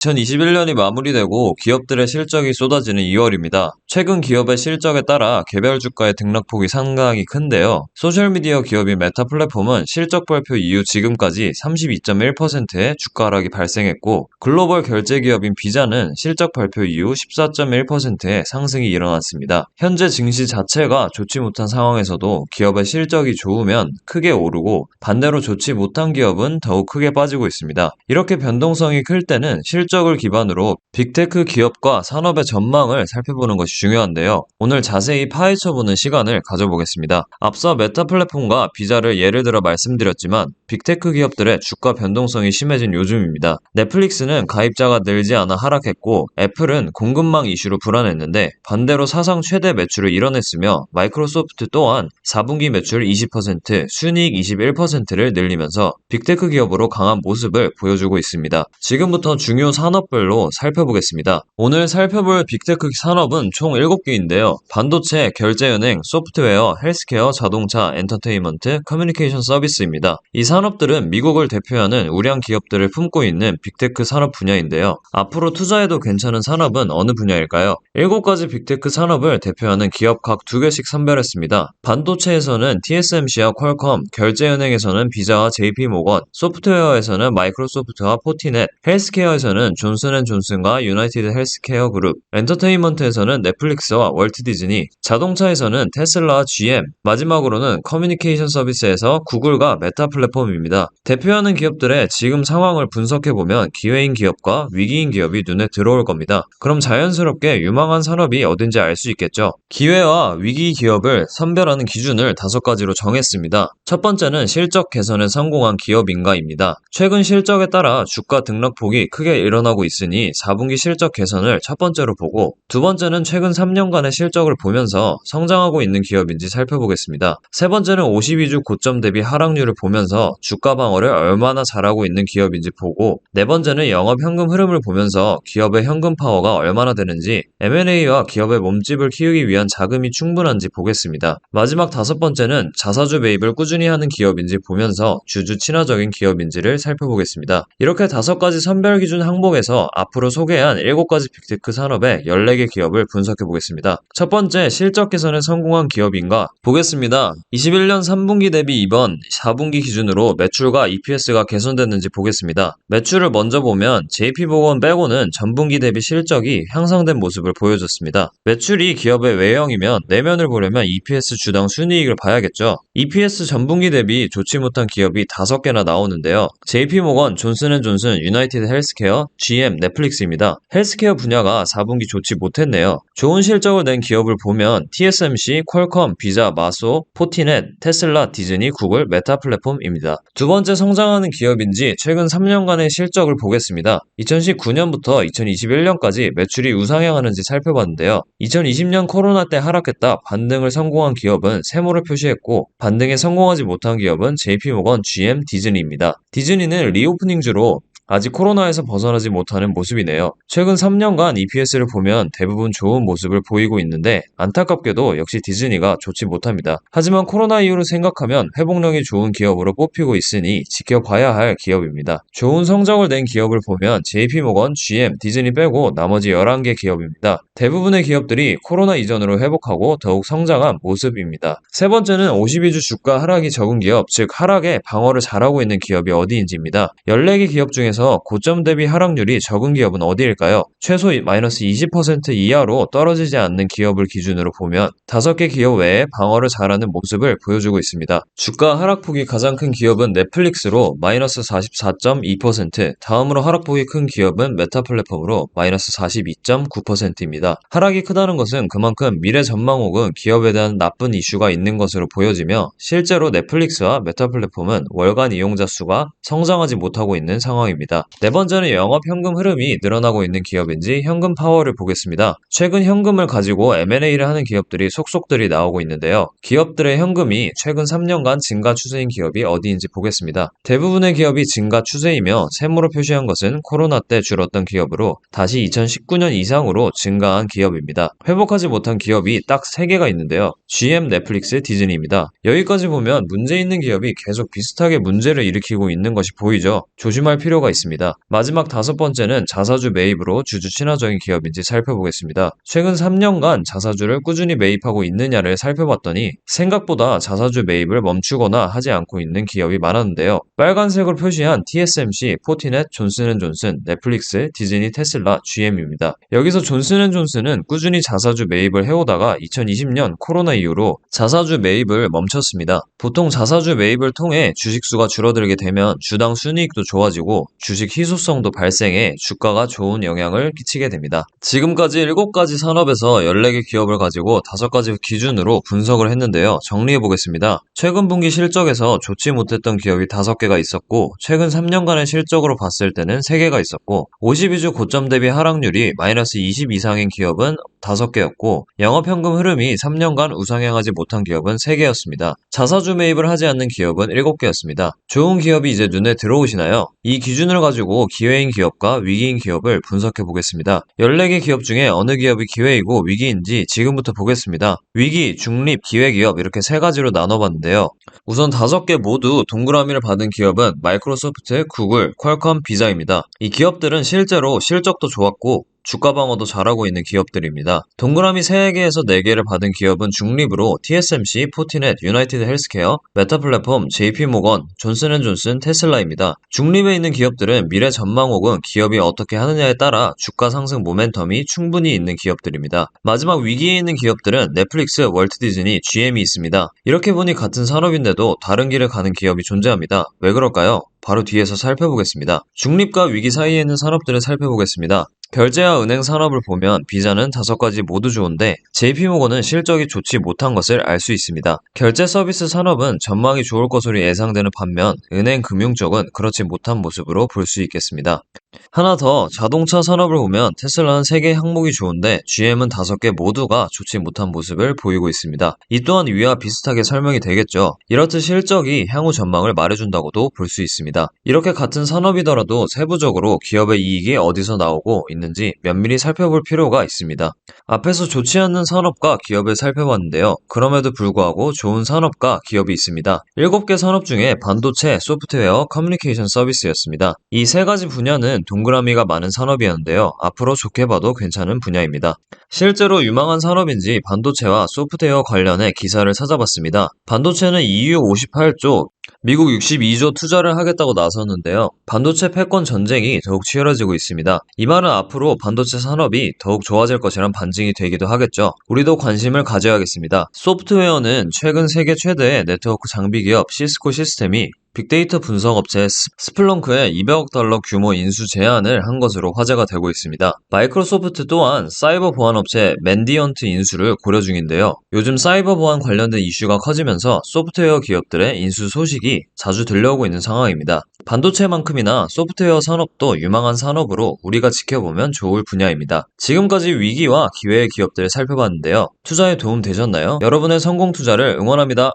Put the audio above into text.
2021년이 마무리되고 기업들의 실적이 쏟아지는 2월입니다. 최근 기업의 실적에 따라 개별 주가의 등락폭이 상당히 큰데요. 소셜미디어 기업인 메타 플랫폼은 실적 발표 이후 지금까지 32.1%의 주가 하락이 발생했고, 글로벌 결제 기업인 비자는 실적 발표 이후 14.1%의 상승이 일어났습니다. 현재 증시 자체가 좋지 못한 상황에서도 기업의 실적이 좋으면 크게 오르고, 반대로 좋지 못한 기업은 더욱 크게 빠지고 있습니다. 이렇게 변동성이 클 때는 실적을 기반으로 빅테크 기업과 산업의 전망을 살펴보는 것이 중요한데요. 오늘 자세히 파헤쳐보는 시간을 가져보겠습니다. 앞서 메타 플랫폼과 비자를 예를 들어 말씀드렸지만 빅테크 기업들의 주가 변동성이 심해진 요즘입니다. 넷플릭스는 가입자가 늘지 않아 하락했고, 애플은 공급망 이슈로 불안했는데 반대로 사상 최대 매출을 이뤄냈으며, 마이크로소프트 또한 4분기 매출 20%, 순이익 21%를 늘리면서 빅테크 기업으로 강한 모습을 보여주고 있습니다. 지금부터 중요 산업별로 살펴보겠습니다. 오늘 살펴볼 빅테크 산업은 총 7개인데요. 반도체, 결제은행, 소프트웨어, 헬스케어, 자동차, 엔터테인먼트, 커뮤니케이션 서비스입니다. 이 산업들은 미국을 대표하는 우량 기업들을 품고 있는 빅테크 산업 분야인데요. 앞으로 투자해도 괜찮은 산업은 어느 분야일까요? 7가지 빅테크 산업을 대표하는 기업 각 2개씩 선별했습니다. 반도체에서는 TSMC와 퀄컴, 결제은행에서는 비자와 JP모건, 소프트웨어에서는 마이크로소프트와 포티넷, 헬스케어에서는 존슨앤존슨과 유나이티드 헬스케어 그룹, 엔터테인먼트에서는 넷플릭스와 월트 디즈니, 자동차에서는 테슬라와 GM, 마지막으로는 커뮤니케이션 서비스에서 구글과 메타 플랫폼입니다. 대표하는 기업들의 지금 상황을 분석해보면 기회인 기업과 위기인 기업이 눈에 들어올 겁니다. 그럼 자연스럽게 유망한 산업이 어딘지 알 수 있겠죠? 기회와 위기 기업을 선별하는 기준을 5가지로 정했습니다. 첫 번째는 실적 개선에 성공한 기업인가입니다. 최근 실적에 따라 주가 등락폭이 크게 일어나고 있으니 4분기 실적 개선을 첫 번째로 보고, 두 번째는 최근 3년간의 실적을 보면서 성장하고 있는 기업인지 살펴보겠습니다. 세 번째는 52주 고점 대비 하락률을 보면서 주가 방어를 얼마나 잘하고 있는 기업인지 보고, 네 번째는 영업 현금 흐름을 보면서 기업의 현금 파워가 얼마나 되는지, M&A와 기업의 몸집을 키우기 위한 자금이 충분한지 보겠습니다. 마지막 5번째는 자사주 매입을 꾸준히 하는 기업인지 보면서 주주 친화적인 기업인지를 살펴보겠습니다. 이렇게 5가지 선별 기준 항목에서 앞으로 소개한 7가지 빅테크 산업의 14개 기업을 분석해 보겠습니다. 첫 번째, 실적 개선에 성공한 기업인가 보겠습니다. 21년 3분기 대비 이번 4분기 기준으로 매출과 EPS가 개선됐는지 보겠습니다. 매출을 먼저 보면 JP모건 빼고는 전분기 대비 실적이 향상된 모습을 보여줬습니다. 매출이 기업의 외형이면 내면을 보려면 EPS 주당 순이익을 봐야겠죠. EPS 전분기 대비 좋지 못한 기업이 5개나 나오는데요. JP모건, 존슨앤존슨, 유나이티드 헬스케어, GM, 넷플릭스입니다. 헬스케어 분야가 4분기 좋지 못했네요. 좋은 실적을 낸 기업을 보면 TSMC, 퀄컴, 비자, 마소, 포티넷, 테슬라, 디즈니, 구글, 메타 플랫폼입니다. 두 번째, 성장하는 기업인지 최근 3년간의 실적을 보겠습니다. 2019년부터 2021년까지 매출이 우상향하는지 살펴봤는데요. 2020년 코로나 때 하락했다 반등을 성공한 기업은 세모를 표시했고, 반등에 성공하지 못한 기업은 JP모건, GM, 디즈니입니다. 디즈니는 리오프닝주로 아직 코로나에서 벗어나지 못하는 모습이네요. 최근 3년간 EPS를 보면 대부분 좋은 모습을 보이고 있는데, 안타깝게도 역시 디즈니가 좋지 못합니다. 하지만 코로나 이후를 생각하면 회복력이 좋은 기업으로 뽑히고 있으니 지켜봐야 할 기업입니다. 좋은 성적을 낸 기업을 보면 JP모건, GM, 디즈니 빼고 나머지 11개 기업입니다. 대부분의 기업들이 코로나 이전으로 회복하고 더욱 성장한 모습입니다. 세 번째는 52주 주가 하락이 적은 기업, 즉 하락에 방어를 잘하고 있는 기업이 어디인지입니다. 14개 기업 중에서 고점 대비 하락률이 적은 기업은 어디일까요? 최소 마이너스 20% 이하로 떨어지지 않는 기업을 기준으로 보면 5개 기업 외에 방어를 잘하는 모습을 보여주고 있습니다. 주가 하락폭이 가장 큰 기업은 넷플릭스로 마이너스 44.2%, 다음으로 하락폭이 큰 기업은 메타 플랫폼으로 마이너스 42.9%입니다. 하락이 크다는 것은 그만큼 미래 전망 혹은 기업에 대한 나쁜 이슈가 있는 것으로 보여지며, 실제로 넷플릭스와 메타 플랫폼은 월간 이용자 수가 성장하지 못하고 있는 상황입니다. 네 번째는 영업 현금 흐름이 늘어나고 있는 기업인지 현금 파워를 보겠습니다. 최근 현금을 가지고 M&A를 하는 기업들이 속속들이 나오고 있는데요. 기업들의 현금이 최근 3년간 증가 추세인 기업이 어디인지 보겠습니다. 대부분의 기업이 증가 추세이며 세모로 표시한 것은 코로나 때 줄었던 기업으로 다시 2019년 이상으로 증가한 기업입니다. 회복하지 못한 기업이 딱 3개가 있는데요. GM, 넷플릭스, 디즈니입니다. 여기까지 보면 문제 있는 기업이 계속 비슷하게 문제를 일으키고 있는 것이 보이죠. 조심할 필요가 있습니다. 마지막 5번째는 자사주 매입으로 주주 친화적인 기업인지 살펴보겠습니다. 최근 3년간 자사주를 꾸준히 매입하고 있느냐를 살펴봤더니 생각보다 자사주 매입을 멈추거나 하지 않고 있는 기업이 많았는데요. 빨간색으로 표시한 TSMC, 포티넷, 존슨앤존슨, 넷플릭스, 디즈니, 테슬라, GM입니다. 여기서 존슨앤존슨은 꾸준히 자사주 매입을 해오다가 2020년 코로나 이후로 자사주 매입을 멈췄습니다. 보통 자사주 매입을 통해 주식수가 줄어들게 되면 주당 순이익도 좋아지고 주식 희소성도 발생해 주가가 좋은 영향을 끼치게 됩니다. 지금까지 7가지 산업에서 14개 기업을 가지고 5가지 기준으로 분석을 했는데요. 정리해보겠습니다. 최근 분기 실적에서 좋지 못했던 기업이 5개가 있었고 최근 3년간의 실적으로 봤을 때는 3개가 있었고 52주 고점 대비 하락률이 마이너스 20 이상인 기업은 5개였고 영업현금 흐름이 3년간 우상향하지 못한 기업은 3개였습니다. 자사주 매입을 하지 않는 기업은 7개였습니다. 좋은 기업이 이제 눈에 들어오시나요? 이 기준을 가지고 기회인 기업과 위기인 기업을 분석해 보겠습니다. 14개 기업 중에 어느 기업이 기회이고 위기인지 지금부터 보겠습니다. 위기, 중립, 기회기업 이렇게 3가지로 나눠봤는데요. 우선 5개 모두 동그라미를 받은 기업은 마이크로소프트, 구글, 퀄컴, 비자입니다. 이 기업들은 실제로 실적도 좋았고 주가 방어도 잘하고 있는 기업들입니다. 동그라미 3개에서 4개를 받은 기업은 중립으로 TSMC, 포티넷, 유나이티드 헬스케어, 메타플랫폼, JP모건, 존슨앤존슨, 테슬라입니다. 중립에 있는 기업들은 미래 전망 혹은 기업이 어떻게 하느냐에 따라 주가 상승 모멘텀이 충분히 있는 기업들입니다. 마지막 위기에 있는 기업들은 넷플릭스, 월트 디즈니, GM이 있습니다. 이렇게 보니 같은 산업인데도 다른 길을 가는 기업이 존재합니다. 왜 그럴까요? 바로 뒤에서 살펴보겠습니다. 중립과 위기 사이에 있는 산업들을 살펴보겠습니다. 결제와 은행 산업을 보면 비자는 5가지 모두 좋은데 JP모건은 실적이 좋지 못한 것을 알 수 있습니다. 결제 서비스 산업은 전망이 좋을 것으로 예상되는 반면 은행 금융 쪽은 그렇지 못한 모습으로 볼 수 있겠습니다. 하나 더 자동차 산업을 보면 테슬라는 3개 항목이 좋은데 GM은 5개 모두가 좋지 못한 모습을 보이고 있습니다. 이 또한 위와 비슷하게 설명이 되겠죠. 이렇듯 실적이 향후 전망을 말해준다고도 볼 수 있습니다. 이렇게 같은 산업이더라도 세부적으로 기업의 이익이 어디서 나오고 있는지 면밀히 살펴볼 필요가 있습니다. 앞에서 좋지 않는 산업과 기업을 살펴봤는데요. 그럼에도 불구하고 좋은 산업과 기업이 있습니다. 7개 산업 중에 반도체, 소프트웨어, 커뮤니케이션 서비스였습니다. 이 3가지 분야는 동그라미가 많은 산업이었는데요. 앞으로 좋게 봐도 괜찮은 분야입니다. 실제로 유망한 산업인지 반도체와 소프트웨어 관련해 기사를 찾아봤습니다. 반도체는 EU 58조, 미국 62조 투자를 하겠다고 나섰는데요. 반도체 패권 전쟁이 더욱 치열해지고 있습니다. 이 말은 앞으로 반도체 산업이 더욱 좋아질 것이란 반증이 되기도 하겠죠. 우리도 관심을 가져야겠습니다. 소프트웨어는 최근 세계 최대의 네트워크 장비 기업 시스코 시스템이 빅데이터 분석 업체 스플렁크에 200억 달러 규모 인수 제안을 한 것으로 화제가 되고 있습니다. 마이크로소프트 또한 사이버 보안 업체 맨디언트 인수를 고려 중인데요. 요즘 사이버 보안 관련된 이슈가 커지면서 소프트웨어 기업들의 인수 소식이 자주 들려오고 있는 상황입니다. 반도체만큼이나 소프트웨어 산업도 유망한 산업으로 우리가 지켜보면 좋을 분야입니다. 지금까지 위기와 기회의 기업들을 살펴봤는데요. 투자에 도움 되셨나요? 여러분의 성공 투자를 응원합니다.